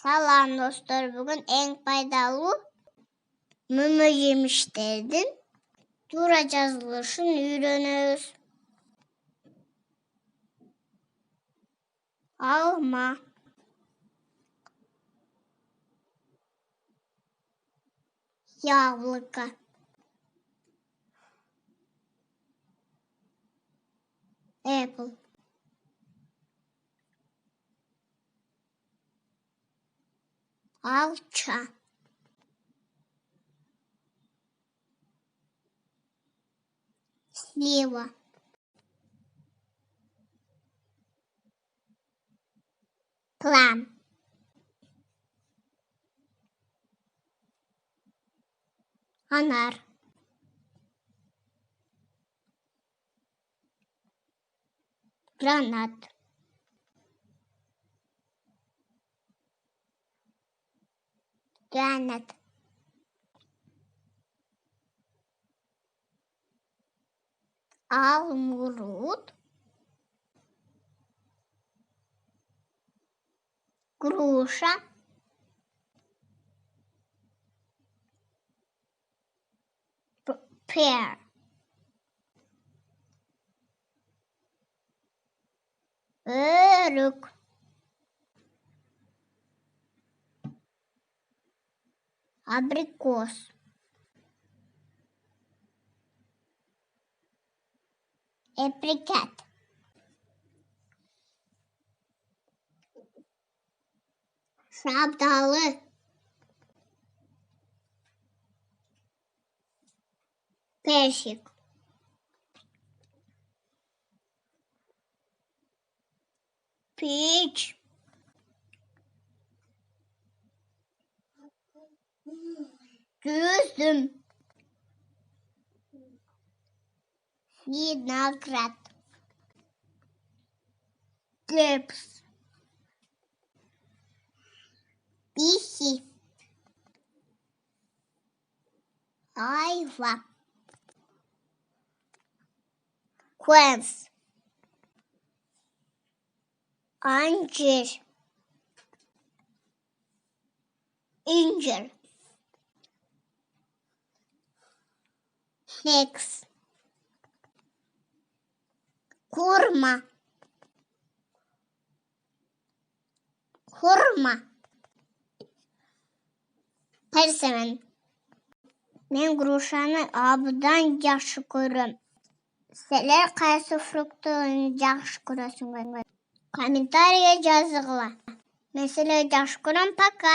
Салам достор, бүгін ең пайдалы мөмө жеміштердің тура жазылышын үйренеміз. Алма, яблоко, apple, алча, слива, plum, анар, гранат, алмурут, груша, pear, örük, абрикос, apricot, шабдалы, персик, пич, üzüm, виноград, грейпс, пихи, айва, квенс, анжир, инжир, фикс, хурма, персимен. Мен грушаны абыдан жақсы көрем. Сілер қайсы фруктыны жақсы көресіңдер? Комментарийге жазыңыздар. Мен сілерді жақсы көрем. Пока.